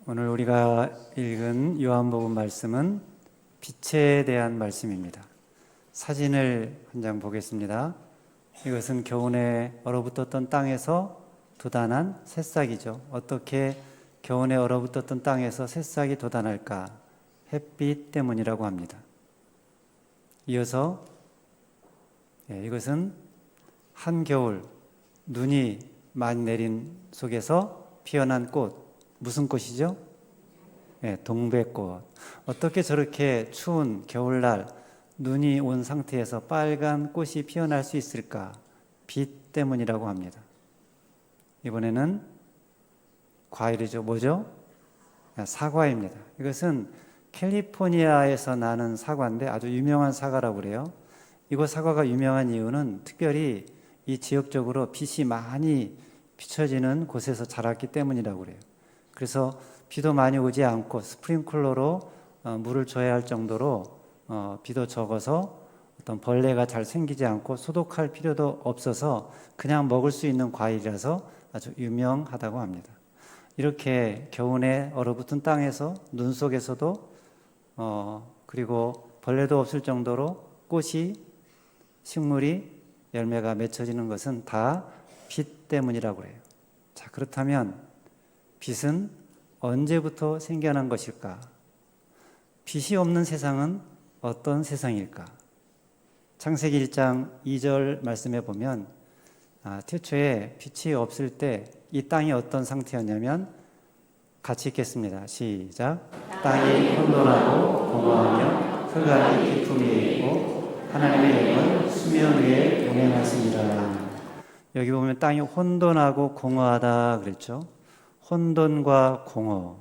오늘 우리가 읽은 요한복음 말씀은 빛에 대한 말씀입니다. 사진을 한 장 보겠습니다. 이것은 겨우내 얼어붙었던 땅에서 돋아난 새싹이죠. 어떻게 겨우내 얼어붙었던 땅에서 새싹이 돋아날까? 햇빛 때문이라고 합니다. 이어서 이것은 한겨울 눈이 많이 내린 속에서 피어난 꽃, 무슨 꽃이죠? 동백꽃. 어떻게 저렇게 추운 겨울날 눈이 온 상태에서 빨간 꽃이 피어날 수 있을까? 빛 때문이라고 합니다. 이번에는 과일이죠. 뭐죠? 사과입니다. 이것은 캘리포니아에서 나는 사과인데 아주 유명한 사과라고 그래요. 이곳 사과가 유명한 이유는 특별히 이 지역적으로 빛이 많이 비춰지는 곳에서 자랐기 때문이라고 그래요. 그래서 비도 많이 오지 않고 스프링클러로 물을 줘야 할 정도로 비도 적어서 어떤 벌레가 잘 생기지 않고 소독할 필요도 없어서 그냥 먹을 수 있는 과일이라서 아주 유명하다고 합니다. 이렇게 겨우내 얼어붙은 땅에서 눈 속에서도 그리고 벌레도 없을 정도로 꽃이 식물이 열매가 맺혀지는 것은 다 빛 때문이라고 해요. 자, 그렇다면 빛은 언제부터 생겨난 것일까? 빛이 없는 세상은 어떤 세상일까? 창세기 1장 2절 말씀에 보면 태초에 빛이 없을 때 이 땅이 어떤 상태였냐면 같이 읽겠습니다. 시작. 땅이 혼돈하고 공허하며 흙 안에 기품이 있고 하나님의 영은 수면 위에 운행하시니라. 여기 보면 땅이 혼돈하고 공허하다 그랬죠. 혼돈과 공허,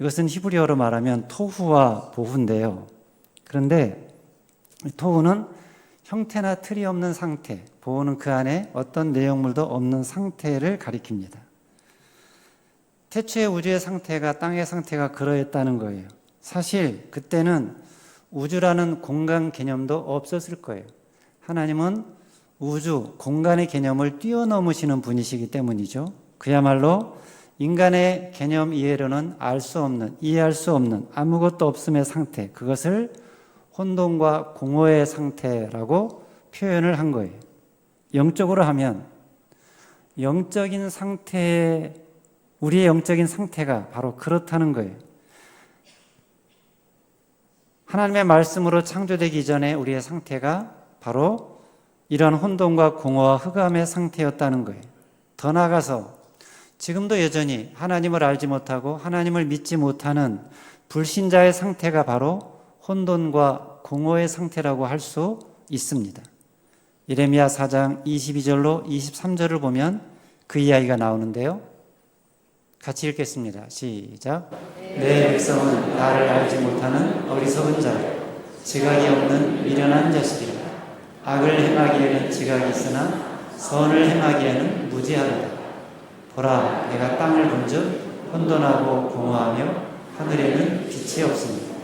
이것은 히브리어로 말하면 토후와 보후인데요. 그런데 토후는 형태나 틀이 없는 상태, 보후는 그 안에 어떤 내용물도 없는 상태를 가리킵니다. 태초의 우주의 상태가 땅의 상태가 그러했다는 거예요. 사실 그때는 우주라는 공간 개념도 없었을 거예요. 하나님은 우주, 공간의 개념을 뛰어넘으시는 분이시기 때문이죠. 그야말로 인간의 개념 이해로는 알 수 없는, 이해할 수 없는 아무것도 없음의 상태, 그것을 혼돈과 공허의 상태라고 표현을 한 거예요. 영적으로 하면 영적인 상태, 우리의 영적인 상태가 바로 그렇다는 거예요. 하나님의 말씀으로 창조되기 전에 우리의 상태가 바로 이러한 혼돈과 공허와 흑암의 상태였다는 거예요. 더 나아가서 지금도 여전히 하나님을 알지 못하고 하나님을 믿지 못하는 불신자의 상태가 바로 혼돈과 공허의 상태라고 할 수 있습니다. 예레미야 4장 22절로 23절을 보면 그 이야기가 나오는데요. 같이 읽겠습니다. 시작. 내 백성은 나를 알지 못하는 어리석은 자라, 지각이 없는 미련한 자식이라. 악을 행하기에는 지각이 있으나 선을 행하기에는 무지하다. 보라, 내가 땅을 본즉 혼돈하고 공허하며 하늘에는 빛이 없습니다.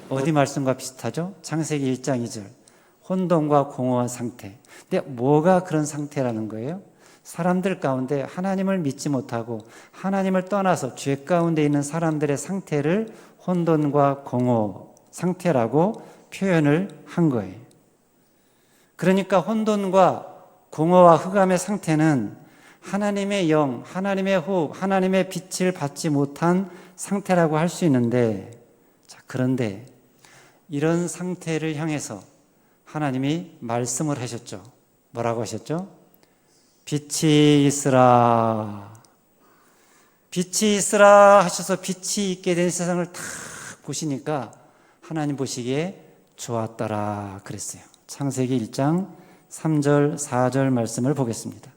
어디 말씀과 비슷하죠? 창세기 1장 2절. 혼돈과 공허한 상태. 근데 뭐가 그런 상태라는 거예요? 사람들 가운데 하나님을 믿지 못하고 하나님을 떠나서 죄 가운데 있는 사람들의 상태를 혼돈과 공허 상태라고 표현을 한 거예요. 그러니까 혼돈과 공허와 흑암의 상태는 하나님의 영, 하나님의 호흡, 하나님의 빛을 받지 못한 상태라고 할 수 있는데, 자, 그런데 이런 상태를 향해서 하나님이 말씀을 하셨죠. 뭐라고 하셨죠? 빛이 있으라. 빛이 있으라 하셔서 빛이 있게 된 세상을 탁 보시니까 하나님 보시기에 좋았더라 그랬어요. 창세기 1장 3절 4절 말씀을 보겠습니다.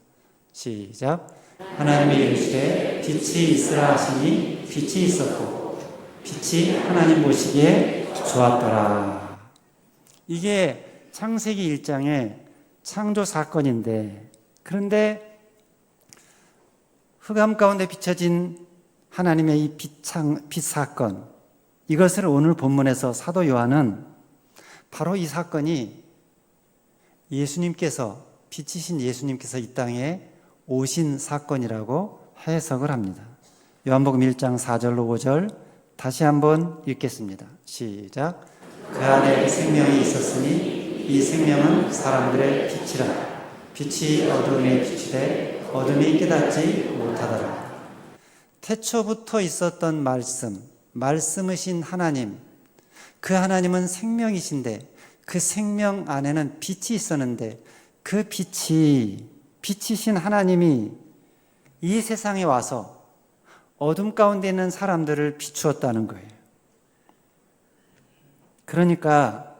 시작. 하나님이 이르시되 빛이 있으라 하시니 빛이 있었고 빛이 하나님 보시기에 좋았더라. 이게 창세기 1장의 창조 사건인데, 그런데 흑암 가운데 비춰진 하나님의 이 빛 사건, 이것을 오늘 본문에서 사도 요한은 바로 이 사건이 예수님께서, 빛이신 예수님께서 이 땅에 오신 사건이라고 해석을 합니다. 요한복음 1장 4절로 5절 다시 한번 읽겠습니다. 시작. 그 안에 생명이 있었으니 이 생명은 사람들의 빛이라. 빛이 어둠에 비추되 어둠이 깨닫지 못하더라. 태초부터 있었던 말씀이신 하나님, 그 하나님은 생명이신데 그 생명 안에는 빛이 있었는데 그 빛이신 하나님이 이 세상에 와서 어둠 가운데 있는 사람들을 비추었다는 거예요. 그러니까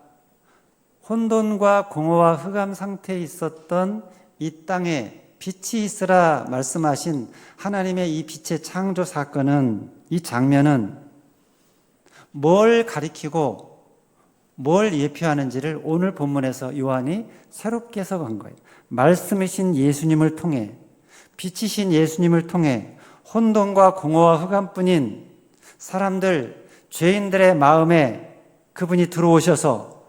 혼돈과 공허와 흑암 상태에 있었던 이 땅에 빛이 있으라 말씀하신 하나님의 이 빛의 창조 사건은, 이 장면은 뭘 가리키고 뭘 예표하는지를 오늘 본문에서 요한이 새롭게 해석한 거예요. 말씀이신 예수님을 통해, 빛이신 예수님을 통해 혼돈과 공허와 흑암뿐인 사람들, 죄인들의 마음에 그분이 들어오셔서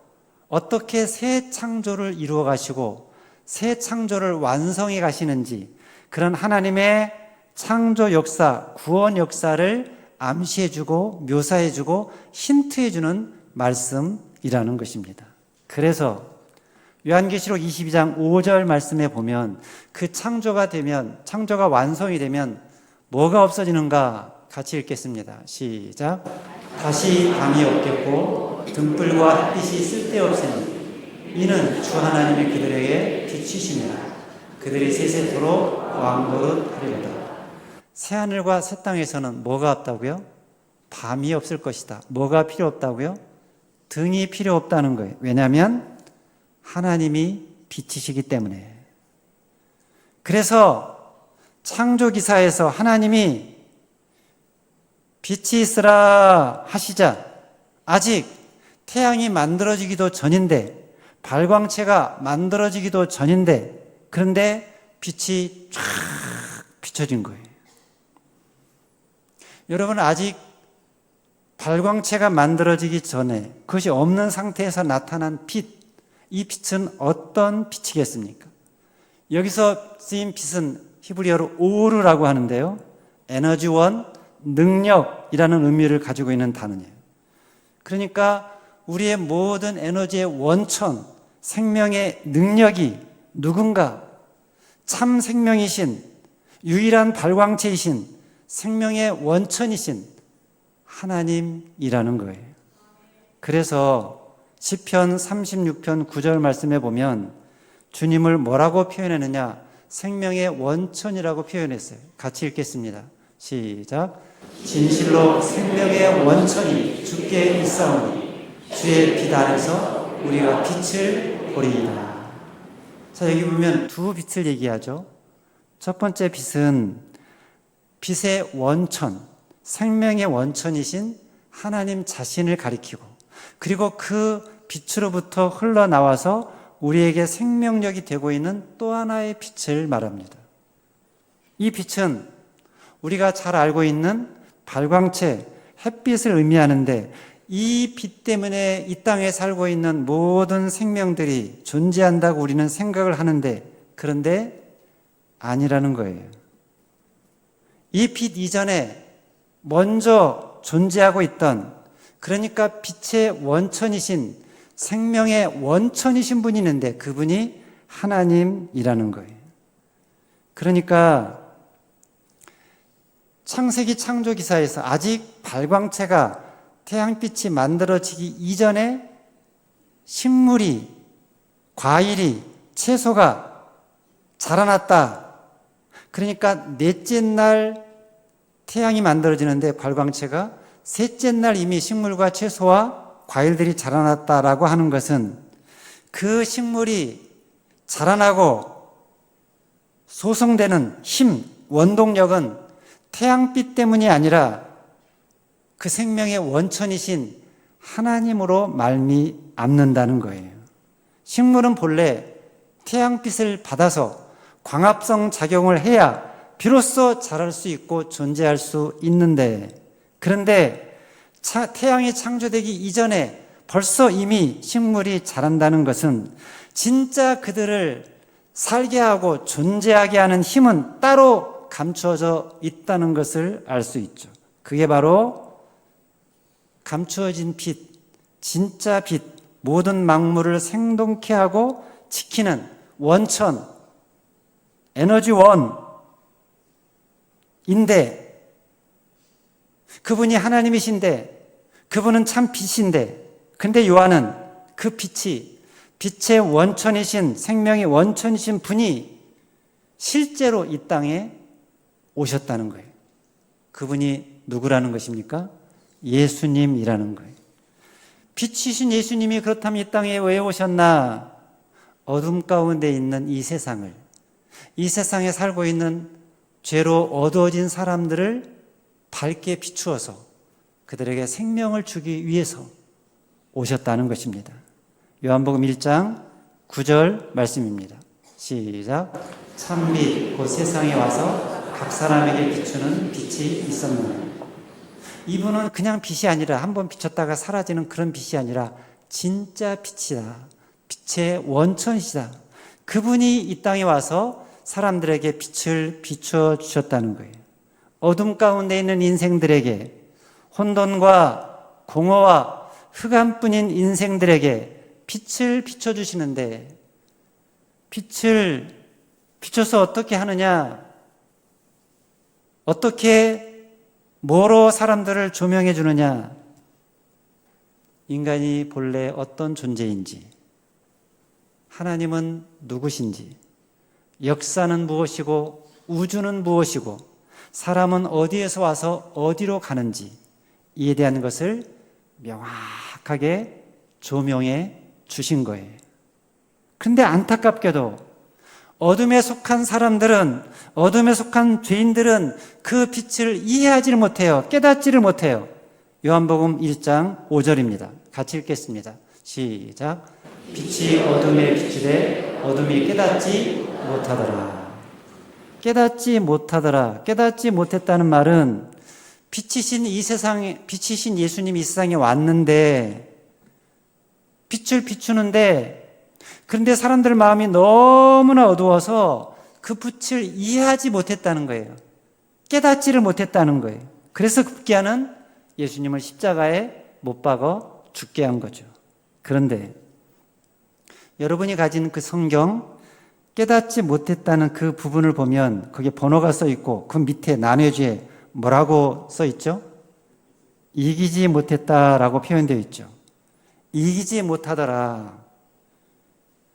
어떻게 새 창조를 이루어 가시고 새 창조를 완성해 가시는지, 그런 하나님의 창조 역사, 구원 역사를 암시해주고 묘사해주고 힌트해주는 말씀이라는 것입니다. 그래서 요한계시록 22장 5절 말씀에 보면 그 창조가 되면, 창조가 완성이 되면 뭐가 없어지는가? 같이 읽겠습니다. 시작. 다시 밤이 없겠고 등불과 햇빛이 쓸데없으니 이는 주 하나님이 그들에게 빛이시니라. 그들이 세세토록 왕노릇 하리로다. 새하늘과 새 땅에서는 뭐가 없다고요? 밤이 없을 것이다. 뭐가 필요 없다고요? 등이 필요 없다는 거예요. 왜냐하면 하나님이 빛이시기 때문에. 그래서 창조기사에서 하나님이 빛이 있으라 하시자 아직 태양이 만들어지기도 전인데, 발광체가 만들어지기도 전인데, 그런데 빛이 쫙 비춰진 거예요. 여러분, 아직 발광체가 만들어지기 전에 그것이 없는 상태에서 나타난 빛, 이 빛은 어떤 빛이겠습니까? 여기서 쓰인 빛은 히브리어로 오르라고 하는데요, 에너지원, 능력이라는 의미를 가지고 있는 단어예요. 그러니까 우리의 모든 에너지의 원천, 생명의 능력이 누군가, 참 생명이신, 유일한 발광체이신, 생명의 원천이신 하나님이라는 거예요. 그래서 시편 36편 9절 말씀에 보면 주님을 뭐라고 표현했느냐? 생명의 원천이라고 표현했어요. 같이 읽겠습니다. 시작. 진실로 생명의 원천이 주께 있사오니 주의 빛 안에서 우리가 빛을 보리이다. 자, 여기 보면 두 빛을 얘기하죠. 첫 번째 빛은 빛의 원천, 생명의 원천이신 하나님 자신을 가리키고, 그리고 그 빛으로부터 흘러나와서 우리에게 생명력이 되고 있는 또 하나의 빛을 말합니다. 이 빛은 우리가 잘 알고 있는 발광체, 햇빛을 의미하는데, 이 빛 때문에 이 땅에 살고 있는 모든 생명들이 존재한다고 우리는 생각을 하는데, 그런데 아니라는 거예요. 이 빛 이전에 먼저 존재하고 있던, 그러니까 빛의 원천이신, 생명의 원천이신 분이 있는데 그분이 하나님이라는 거예요. 그러니까 창세기 창조기사에서 아직 발광체가, 태양빛이 만들어지기 이전에 식물이, 과일이, 채소가 자라났다. 그러니까 넷째 날 태양이 만들어지는데 발광체가, 셋째 날 이미 식물과 채소와 과일들이 자라났다라고 하는 것은 그 식물이 자라나고 소성되는 힘, 원동력은 태양빛 때문이 아니라 그 생명의 원천이신 하나님으로 말미암는다는 거예요. 식물은 본래 태양빛을 받아서 광합성 작용을 해야 비로소 자랄 수 있고 존재할 수 있는데, 그런데 태양이 창조되기 이전에 벌써 이미 식물이 자란다는 것은 진짜 그들을 살게 하고 존재하게 하는 힘은 따로 감추어져 있다는 것을 알 수 있죠. 그게 바로 감추어진 빛, 진짜 빛, 모든 만물을 생동케 하고 지키는 원천, 에너지원인데, 그분이 하나님이신데, 그분은 참 빛인데, 근데 요한은 그 빛이, 빛의 원천이신, 생명의 원천이신 분이 실제로 이 땅에 오셨다는 거예요. 그분이 누구라는 것입니까? 예수님이라는 거예요. 빛이신 예수님이 그렇다면 이 땅에 왜 오셨나? 어둠 가운데 있는 이 세상을, 이 세상에 살고 있는 죄로 어두워진 사람들을 밝게 비추어서 그들에게 생명을 주기 위해서 오셨다는 것입니다. 요한복음 1장 9절 말씀입니다. 시작. 참빛 곧 세상에 와서 각 사람에게 비추는 빛이 있었느니라. 이분은 그냥 빛이 아니라 한번 비쳤다가 사라지는 그런 빛이 아니라 진짜 빛이다. 빛의 원천이시다. 그분이 이 땅에 와서 사람들에게 빛을 비춰 주셨다는 거예요. 어둠 가운데 있는 인생들에게, 혼돈과 공허와 흑암뿐인 인생들에게 빛을 비춰주시는데, 빛을 비춰서 어떻게 하느냐? 어떻게 뭐로 사람들을 조명해 주느냐? 인간이 본래 어떤 존재인지, 하나님은 누구신지, 역사는 무엇이고 우주는 무엇이고 사람은 어디에서 와서 어디로 가는지 이에 대한 것을 명확하게 조명해 주신 거예요. 그런데 안타깝게도 어둠에 속한 사람들은, 어둠에 속한 죄인들은 그 빛을 이해하지를 못해요. 깨닫지를 못해요. 요한복음 1장 5절입니다. 같이 읽겠습니다. 시작. 빛이 어둠에 비추되 어둠이 깨닫지 못하더라. 깨닫지 못하더라. 깨닫지 못했다는 말은 빛이신 이 세상에, 빛이신 예수님이 이 세상에 왔는데, 빛을 비추는데, 그런데 사람들 마음이 너무나 어두워서 그 빛을 이해하지 못했다는 거예요. 깨닫지를 못했다는 거예요. 그래서 급기야는 예수님을 십자가에 못 박아 죽게 한 거죠. 그런데 여러분이 가진 그 성경, 깨닫지 못했다는 그 부분을 보면 거기에 번호가 써 있고 그 밑에 나뉘어지에 뭐라고 써 있죠? 이기지 못했다라고 표현되어 있죠. 이기지 못하더라.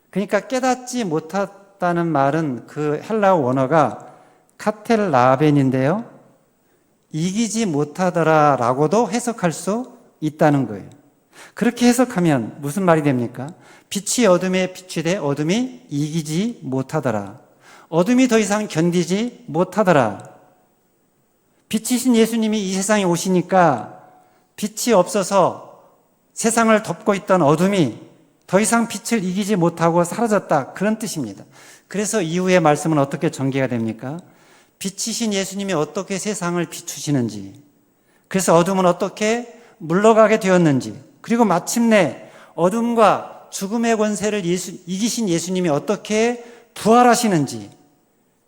그러니까 깨닫지 못했다는 말은 그 헬라어 원어가 카텔라벤인데요. 이기지 못하더라라고도 해석할 수 있다는 거예요. 그렇게 해석하면 무슨 말이 됩니까? 빛이 어둠에 비추되 어둠이 이기지 못하더라. 어둠이 더 이상 견디지 못하더라. 빛이신 예수님이 이 세상에 오시니까 빛이 없어서 세상을 덮고 있던 어둠이 더 이상 빛을 이기지 못하고 사라졌다. 그런 뜻입니다. 그래서 이후의 말씀은 어떻게 전개가 됩니까? 빛이신 예수님이 어떻게 세상을 비추시는지, 그래서 어둠은 어떻게 물러가게 되었는지, 그리고 마침내 어둠과 죽음의 권세를 이기신 예수님이 어떻게 부활하시는지,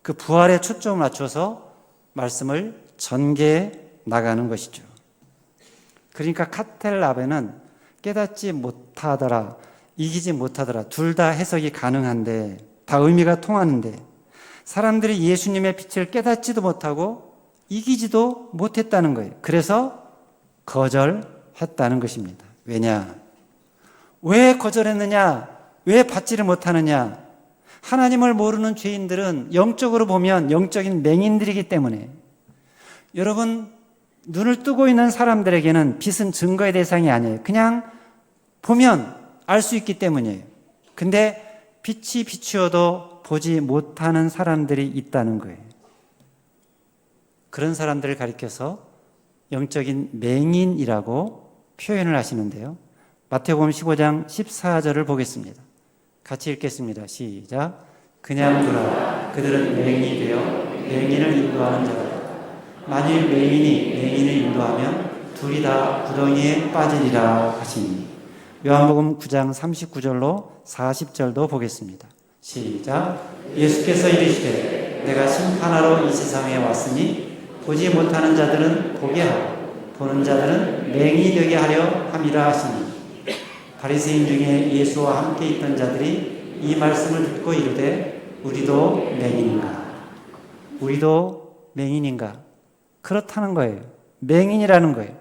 그 부활에 초점을 맞춰서 말씀을 전개해 나가는 것이죠. 그러니까 카텔라베는 깨닫지 못하더라, 이기지 못하더라, 둘 다 해석이 가능한데, 다 의미가 통하는데, 사람들이 예수님의 빛을 깨닫지도 못하고 이기지도 못했다는 거예요. 그래서 거절했다는 것입니다. 왜냐? 왜 거절했느냐? 왜 받지를 못하느냐? 하나님을 모르는 죄인들은 영적으로 보면 영적인 맹인들이기 때문에, 여러분, 눈을 뜨고 있는 사람들에게는 빛은 증거의 대상이 아니에요. 그냥 보면 알 수 있기 때문이에요. 근데 빛이 비추어도 보지 못하는 사람들이 있다는 거예요. 그런 사람들을 가리켜서 영적인 맹인이라고 표현을 하시는데요. 마태복음 15장 14절을 보겠습니다. 같이 읽겠습니다. 시작. 그냥 두라. 그들은 맹인이 되어 맹인을 인도하는 자다. 만일 맹인이 맹인을 인도하면 둘이 다 구덩이에 빠지리라 하시니. 요한복음 9장 39절로 40절도 보겠습니다. 시작. 예수께서 이르시되 내가 심판하러 이 세상에 왔으니 보지 못하는 자들은 보게 하고 보는 자들은 맹인이 되게 하려 함이라 하시니 바리새인 중에 예수와 함께 있던 자들이 이 말씀을 듣고 이르되 우리도 맹인인가? 우리도 맹인인가? 그렇다는 거예요. 맹인이라는 거예요.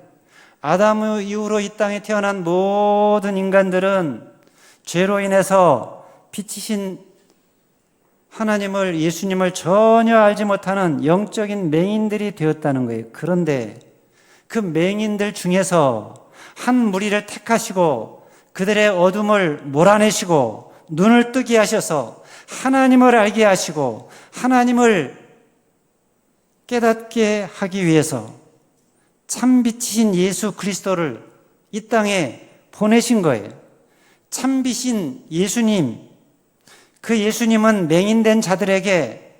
아담 이후로 이 땅에 태어난 모든 인간들은 죄로 인해서 빛이신 하나님을, 예수님을 전혀 알지 못하는 영적인 맹인들이 되었다는 거예요. 그런데 그 맹인들 중에서 한 무리를 택하시고 그들의 어둠을 몰아내시고 눈을 뜨게 하셔서 하나님을 알게 하시고 하나님을 깨닫게 하기 위해서 참빛이신 예수 그리스도를 이 땅에 보내신 거예요. 참빛인 예수님, 그 예수님은 맹인된 자들에게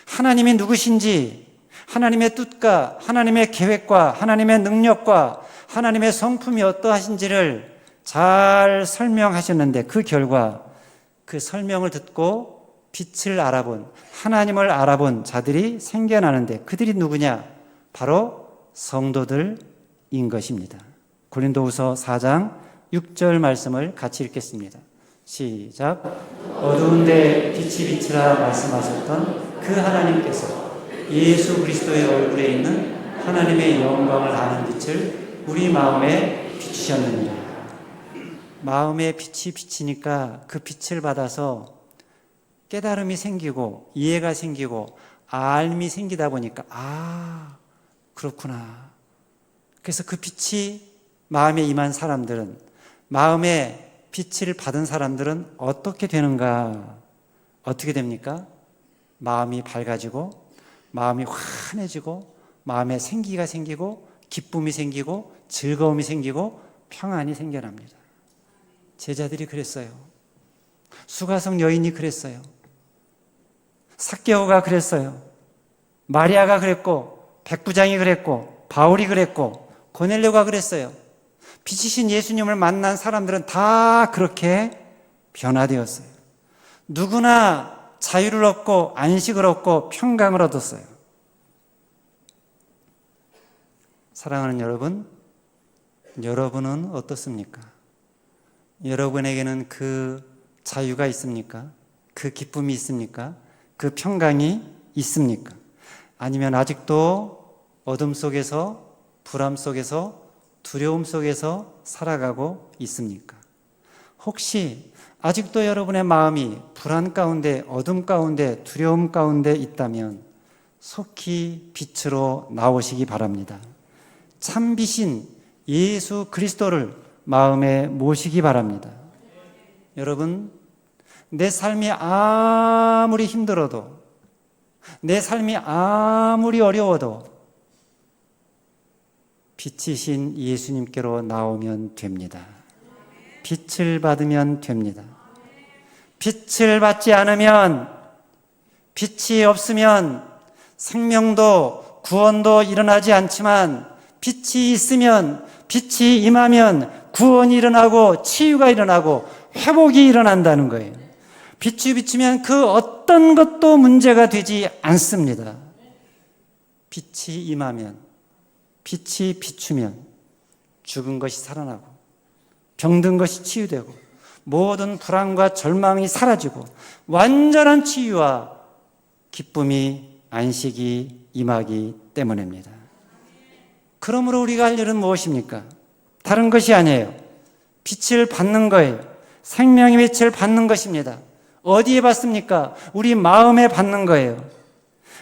하나님이 누구신지, 하나님의 뜻과 하나님의 계획과 하나님의 능력과 하나님의 성품이 어떠하신지를 잘 설명하셨는데 그 결과 그 설명을 듣고 빛을 알아본, 하나님을 알아본 자들이 생겨나는데 그들이 누구냐? 바로 성도들인 것입니다. 고린도후서 4장 6절 말씀을 같이 읽겠습니다. 시작. 어두운데 빛이 비치라 말씀하셨던 그 하나님께서 예수 그리스도의 얼굴에 있는 하나님의 영광을 아는 빛을 우리 마음에 비추셨느니라. 마음에 빛이 비치니까 그 빛을 받아서 깨달음이 생기고 이해가 생기고 알미 생기다 보니까 그렇구나. 그래서 그 빛이 마음에 임한 사람들은, 마음에 빛을 받은 사람들은 어떻게 되는가? 어떻게 됩니까? 마음이 밝아지고 마음이 환해지고 마음에 생기가 생기고 기쁨이 생기고 즐거움이 생기고 평안이 생겨납니다. 제자들이 그랬어요. 수가성 여인이 그랬어요. 삭개오가 그랬어요. 마리아가 그랬고 백부장이 그랬고 바울이 그랬고 고넬료가 그랬어요. 빛이신 예수님을 만난 사람들은 다 그렇게 변화되었어요. 누구나 자유를 얻고 안식을 얻고 평강을 얻었어요. 사랑하는 여러분, 여러분은 어떻습니까? 여러분에게는 그 자유가 있습니까? 그 기쁨이 있습니까? 그 평강이 있습니까? 아니면 아직도 어둠 속에서, 불안 속에서, 두려움 속에서 살아가고 있습니까? 혹시 아직도 여러분의 마음이 불안 가운데, 어둠 가운데, 두려움 가운데 있다면 속히 빛으로 나오시기 바랍니다. 참빛인 예수 그리스도를 마음에 모시기 바랍니다. 여러분, 내 삶이 아무리 힘들어도, 내 삶이 아무리 어려워도 빛이신 예수님께로 나오면 됩니다. 빛을 받으면 됩니다. 빛을 받지 않으면, 빛이 없으면 생명도 구원도 일어나지 않지만 빛이 있으면, 빛이 임하면 구원이 일어나고 치유가 일어나고 회복이 일어난다는 거예요. 빛이 비치면 그 어떤 것도 문제가 되지 않습니다. 빛이 임하면, 빛이 비추면 죽은 것이 살아나고 병든 것이 치유되고 모든 불안과 절망이 사라지고 완전한 치유와 기쁨이, 안식이 임하기 때문입니다. 그러므로 우리가 할 일은 무엇입니까? 다른 것이 아니에요. 빛을 받는 거예요. 생명의 빛을 받는 것입니다. 어디에 받습니까? 우리 마음에 받는 거예요.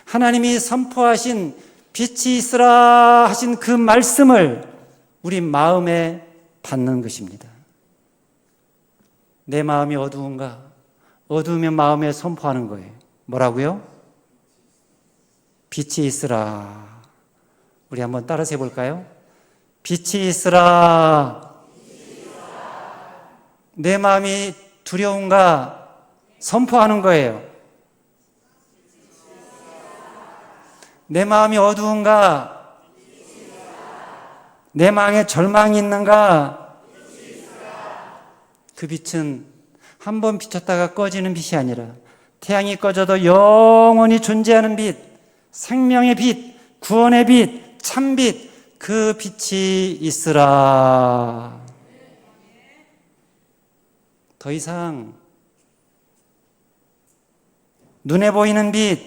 하나님이 선포하신 빛이 있으라 하신 그 말씀을 우리 마음에 받는 것입니다. 내 마음이 어두운가? 어두우면 마음에 선포하는 거예요. 뭐라고요? 빛이 있으라. 우리 한번 따라서 해볼까요? 빛이 있으라. 내 마음이 두려운가? 선포하는 거예요. 내 마음이 어두운가? 내 마음에 절망이 있는가? 그 빛은 한 번 비쳤다가 꺼지는 빛이 아니라 태양이 꺼져도 영원히 존재하는 빛, 생명의 빛, 구원의 빛, 참빛, 그 빛이 있으라. 더 이상 눈에 보이는 빛,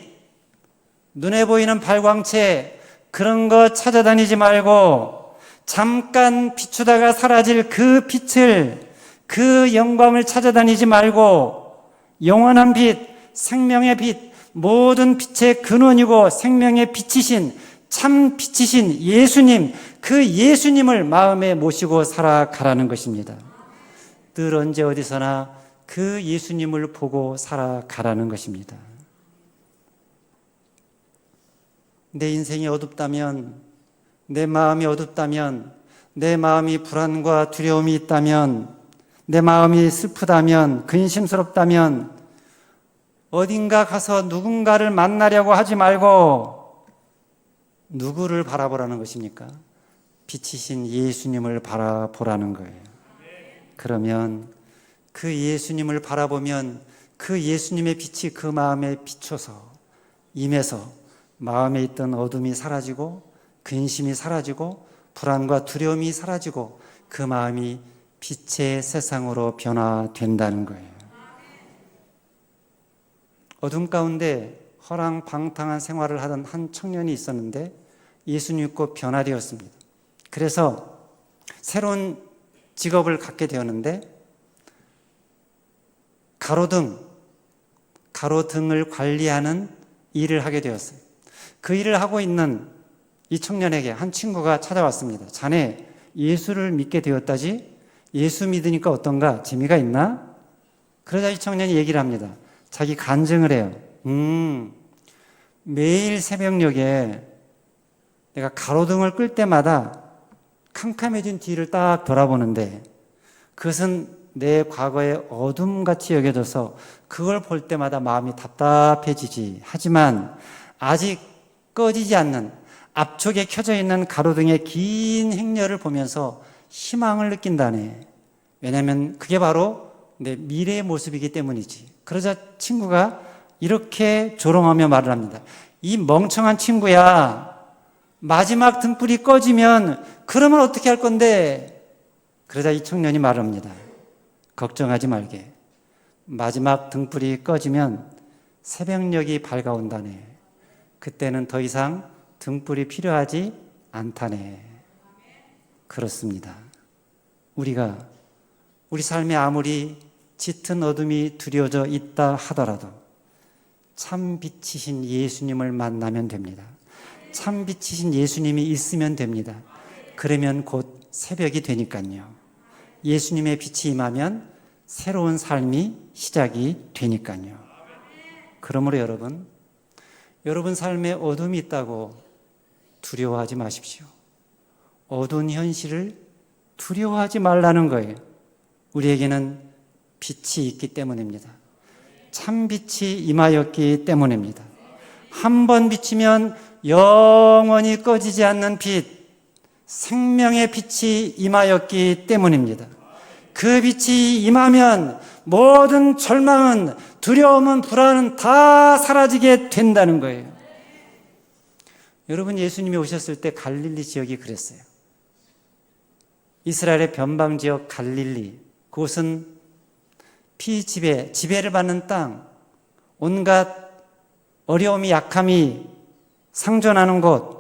눈에 보이는 발광체, 그런 거 찾아다니지 말고 잠깐 비추다가 사라질 그 빛을, 그 영광을 찾아다니지 말고 영원한 빛, 생명의 빛, 모든 빛의 근원이고 생명의 빛이신, 참 빛이신 예수님, 그 예수님을 마음에 모시고 살아가라는 것입니다. 늘 언제 어디서나 그 예수님을 보고 살아가라는 것입니다. 내 인생이 어둡다면, 내 마음이 어둡다면, 내 마음이 불안과 두려움이 있다면, 내 마음이 슬프다면, 근심스럽다면 어딘가 가서 누군가를 만나려고 하지 말고 누구를 바라보라는 것입니까? 빛이신 예수님을 바라보라는 거예요. 그러면 그 예수님을 바라보면 그 예수님의 빛이 그 마음에 비춰서 임해서 마음에 있던 어둠이 사라지고 근심이 사라지고 불안과 두려움이 사라지고 그 마음이 빛의 세상으로 변화된다는 거예요. 어둠 가운데 허랑방탕한 생활을 하던 한 청년이 있었는데 예수 믿고 변화되었습니다. 그래서 새로운 직업을 갖게 되었는데 가로등을 관리하는 일을 하게 되었어요. 그 일을 하고 있는 이 청년에게 한 친구가 찾아왔습니다. 자네 예수를 믿게 되었다지? 예수 믿으니까 어떤가? 재미가 있나? 그러자 이 청년이 얘기를 합니다. 자기 간증을 해요. 매일 새벽녘에 내가 가로등을 끌 때마다 캄캄해진 뒤를 딱 돌아보는데 그것은 내 과거의 어둠같이 여겨져서 그걸 볼 때마다 마음이 답답해지지. 하지만 아직 꺼지지 않는 앞쪽에 켜져 있는 가로등의 긴 행렬을 보면서 희망을 느낀다네. 왜냐하면 그게 바로 내 미래의 모습이기 때문이지. 그러자 친구가 이렇게 조롱하며 말을 합니다. 이 멍청한 친구야, 마지막 등불이 꺼지면 그러면 어떻게 할 건데? 그러자 이 청년이 말합니다. 걱정하지 말게. 마지막 등불이 꺼지면 새벽녘이 밝아온다네. 그때는 더 이상 등불이 필요하지 않다네. 그렇습니다. 우리 삶에 아무리 짙은 어둠이 두려워져 있다 하더라도 참 빛이신 예수님을 만나면 됩니다. 참 빛이신 예수님이 있으면 됩니다. 그러면 곧 새벽이 되니까요. 예수님의 빛이 임하면 새로운 삶이 시작이 되니까요. 그러므로 여러분 삶에 어둠이 있다고 두려워하지 마십시오. 어두운 현실을 두려워하지 말라는 거예요. 우리에게는 빛이 있기 때문입니다. 참 빛이 임하였기 때문입니다. 한 번 비치면 영원히 꺼지지 않는 빛, 생명의 빛이 임하였기 때문입니다. 그 빛이 임하면 모든 절망은, 두려움은, 불안은 다 사라지게 된다는 거예요. 여러분, 예수님이 오셨을 때 갈릴리 지역이 그랬어요. 이스라엘의 변방 지역 갈릴리, 그곳은 지배를 받는 땅, 온갖 어려움이, 약함이 상존하는 곳,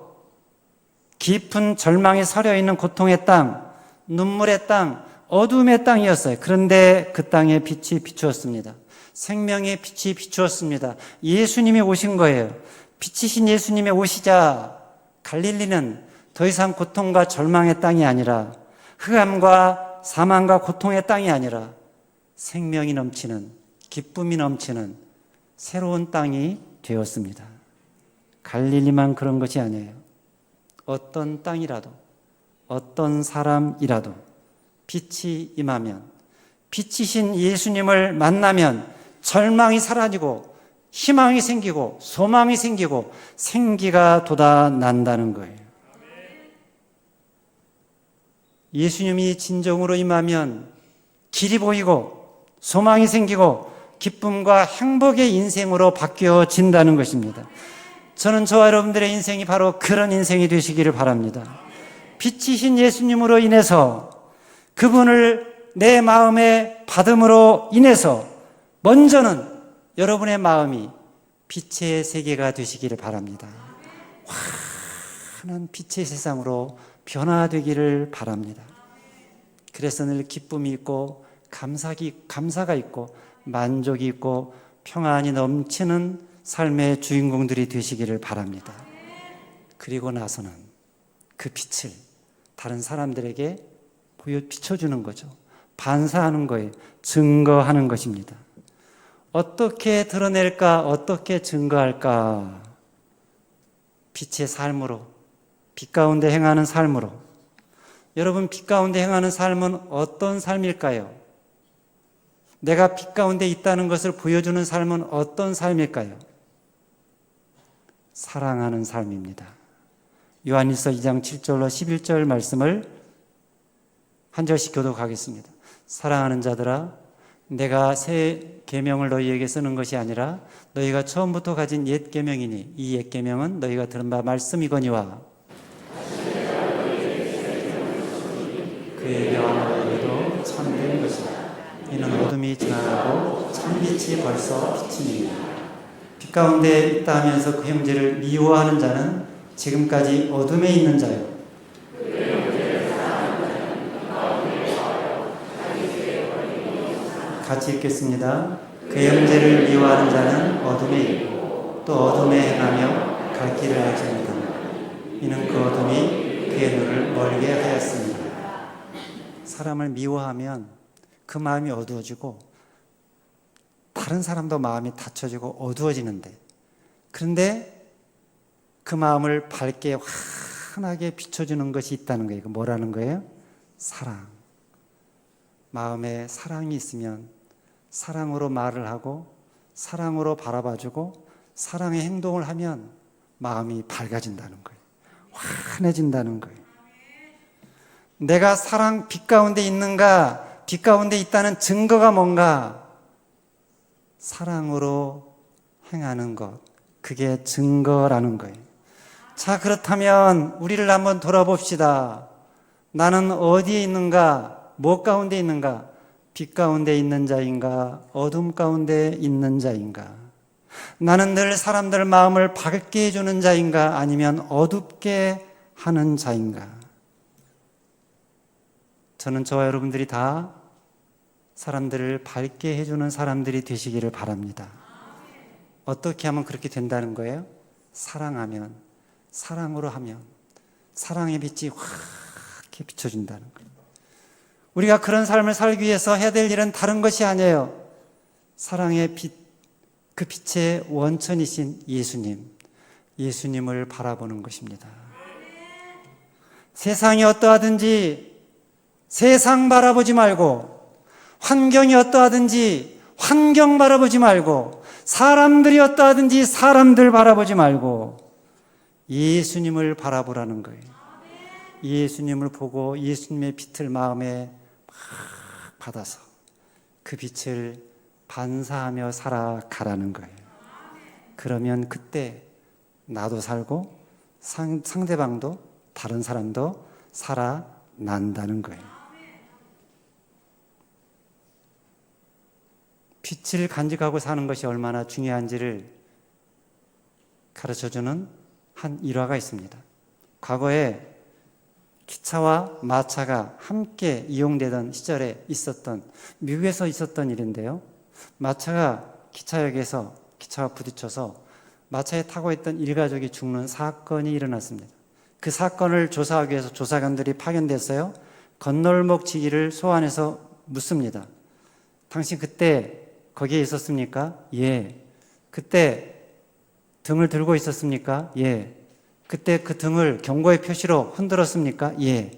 깊은 절망이 서려있는 고통의 땅, 눈물의 땅, 어둠의 땅이었어요. 그런데 그 땅에 빛이 비추었습니다. 생명의 빛이 비추었습니다. 예수님이 오신 거예요. 빛이신 예수님이 오시자 갈릴리는 더 이상 고통과 절망의 땅이 아니라, 흑암과 사망과 고통의 땅이 아니라 생명이 넘치는, 기쁨이 넘치는 새로운 땅이 되었습니다. 갈릴리만 그런 것이 아니에요. 어떤 땅이라도, 어떤 사람이라도 빛이 임하면, 빛이신 예수님을 만나면 절망이 사라지고 희망이 생기고 소망이 생기고 생기가 돋아난다는 거예요. 예수님이 진정으로 임하면 길이 보이고 소망이 생기고 기쁨과 행복의 인생으로 바뀌어진다는 것입니다. 저는 저와 여러분들의 인생이 바로 그런 인생이 되시기를 바랍니다. 빛이신 예수님으로 인해서 그분을 내 마음에 받음으로 인해서 먼저는 여러분의 마음이 빛의 세계가 되시기를 바랍니다. 환한 빛의 세상으로 변화되기를 바랍니다. 그래서 늘 기쁨이 있고 감사가 있고 만족이 있고 평안이 넘치는 삶의 주인공들이 되시기를 바랍니다. 그리고 나서는 그 빛을 다른 사람들에게 비춰주는 거죠. 반사하는 거예요. 증거하는 것입니다. 어떻게 드러낼까? 어떻게 증거할까? 빛의 삶으로, 빛 가운데 행하는 삶으로. 여러분, 빛 가운데 행하는 삶은 어떤 삶일까요? 내가 빛 가운데 있다는 것을 보여주는 삶은 어떤 삶일까요? 사랑하는 삶입니다. 요한일서 2장 7절로 11절 말씀을 한 절씩 교독하겠습니다. 사랑하는 자들아, 내가 새 계명을 너희에게 쓰는 것이 아니라 너희가 처음부터 가진 옛 계명이니 이 옛 계명은 너희가 들은 바 말씀이거니와 그의 명함으로도 참된 것이다. 이는 어둠이 지나가고 참빛이 벌써 비치니 빛 가운데 있다 하면서 그 형제를 미워하는 자는 지금까지 어둠에 있는 자요. 같이 읽겠습니다. 그 형제를 미워하는 자는 어둠에 있고 또 어둠에 행하며 갈 길을 알지 못한다. 이는 그 어둠이 그의 눈을 멀게 하였습니다. 사람을 미워하면 그 마음이 어두워지고 다른 사람도 마음이 닫혀지고 어두워지는데, 그런데 그 마음을 밝게 환하게 비춰주는 것이 있다는 거예요. 그 뭐라는 거예요? 사랑. 마음에 사랑이 있으면 사랑으로 말을 하고 사랑으로 바라봐주고 사랑의 행동을 하면 마음이 밝아진다는 거예요. 환해진다는 거예요. 내가 사랑 빛 가운데 있는가? 빛 가운데 있다는 증거가 뭔가? 사랑으로 행하는 것, 그게 증거라는 거예요. 자, 그렇다면 우리를 한번 돌아봅시다. 나는 어디에 있는가? 무엇 가운데 있는가? 빛 가운데 있는 자인가? 어둠 가운데 있는 자인가? 나는 늘 사람들 마음을 밝게 해주는 자인가? 아니면 어둡게 하는 자인가? 저는 저와 여러분들이 다 사람들을 밝게 해주는 사람들이 되시기를 바랍니다. 어떻게 하면 그렇게 된다는 거예요? 사랑하면, 사랑으로 하면 사랑의 빛이 확 비춰준다는 거예요. 우리가 그런 삶을 살기 위해서 해야 될 일은 다른 것이 아니에요. 사랑의 빛, 그 빛의 원천이신 예수님을 바라보는 것입니다. 세상이 어떠하든지 세상 바라보지 말고, 환경이 어떠하든지 환경 바라보지 말고, 사람들이 어떠하든지 사람들 바라보지 말고 예수님을 바라보라는 거예요. 예수님을 보고 예수님의 빛을 마음에 막 받아서 그 빛을 반사하며 살아가라는 거예요. 그러면 그때 나도 살고 상대방도, 다른 사람도 살아난다는 거예요. 빛을 간직하고 사는 것이 얼마나 중요한지를 가르쳐주는 한 일화가 있습니다. 과거에 기차와 마차가 함께 이용되던 시절에 미국에서 있었던 일인데요. 마차가 기차역에서 기차와 부딪혀서 마차에 타고 있던 일가족이 죽는 사건이 일어났습니다. 그 사건을 조사하기 위해서 조사관들이 파견됐어요. 건널목지기를 소환해서 묻습니다. 당신 그때 거기에 있었습니까? 예. 그때 등을 들고 있었습니까? 예. 그때 그 등을 경고의 표시로 흔들었습니까? 예.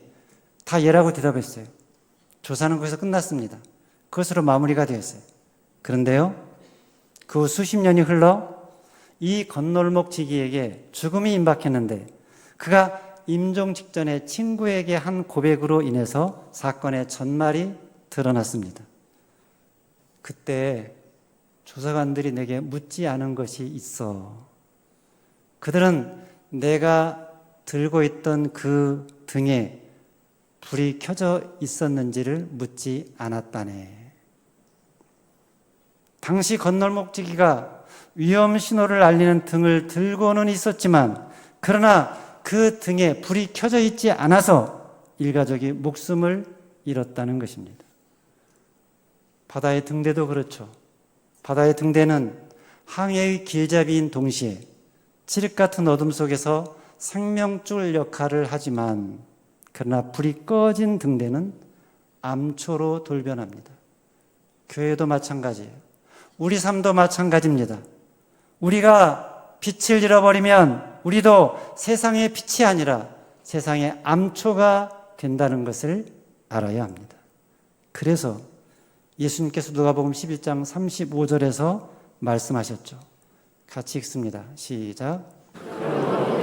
다 예라고 대답했어요. 조사는 거기서 끝났습니다. 그것으로 마무리가 되었어요. 그런데요, 그 후 수십 년이 흘러 이 건널목지기에게 죽음이 임박했는데, 그가 임종 직전에 친구에게 한 고백으로 인해서 사건의 전말이 드러났습니다. 그때 조사관들이 내게 묻지 않은 것이 있어. 그들은 내가 들고 있던 그 등에 불이 켜져 있었는지를 묻지 않았다네. 당시 건널목지기가 위험 신호를 알리는 등을 들고는 있었지만 그러나 그 등에 불이 켜져 있지 않아서 일가족이 목숨을 잃었다는 것입니다. 바다의 등대도 그렇죠. 바다의 등대는 항해의 길잡이인 동시에 칠흑 같은 어둠 속에서 생명줄 역할을 하지만 그러나 불이 꺼진 등대는 암초로 돌변합니다. 교회도 마찬가지예요. 우리 삶도 마찬가지입니다. 우리가 빛을 잃어버리면 우리도 세상의 빛이 아니라 세상의 암초가 된다는 것을 알아야 합니다. 그래서 예수님께서 누가복음 11장 35절에서 말씀하셨죠. 같이 읽습니다. 시작.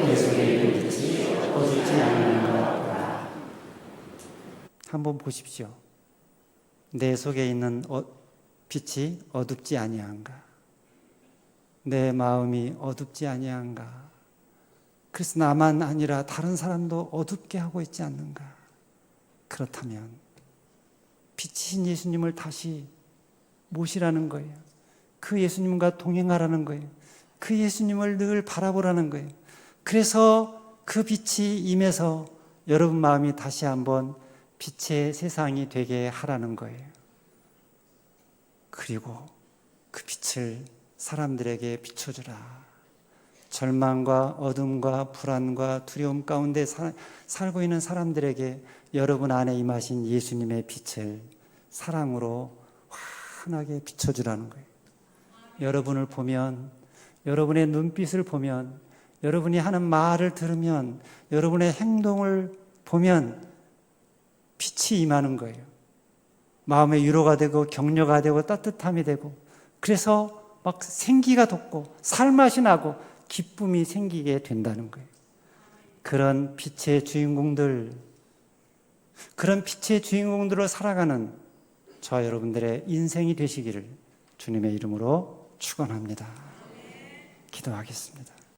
예수의 빛이 어둡지 않는가. 한번 보십시오. 내 속에 있는 빛이 어둡지 아니한가. 내 마음이 어둡지 아니한가. 그래서 나만 아니라 다른 사람도 어둡게 하고 있지 않는가. 그렇다면 빛이신 예수님을 다시 모시라는 거예요. 그 예수님과 동행하라는 거예요. 그 예수님을 늘 바라보라는 거예요. 그래서 그 빛이 임해서 여러분 마음이 다시 한번 빛의 세상이 되게 하라는 거예요. 그리고 그 빛을 사람들에게 비춰주라. 절망과 어둠과 불안과 두려움 가운데 살고 있는 사람들에게 여러분 안에 임하신 예수님의 빛을 사랑으로 환하게 비춰주라는 거예요. 여러분을 보면, 여러분의 눈빛을 보면, 여러분이 하는 말을 들으면, 여러분의 행동을 보면 빛이 임하는 거예요. 마음의 위로가 되고 격려가 되고 따뜻함이 되고, 그래서 막 생기가 돋고 살맛이 나고 기쁨이 생기게 된다는 거예요. 그런 빛의 주인공들, 그런 빛의 주인공들을 살아가는 저와 여러분들의 인생이 되시기를 주님의 이름으로 축원합니다. 기도하겠습니다.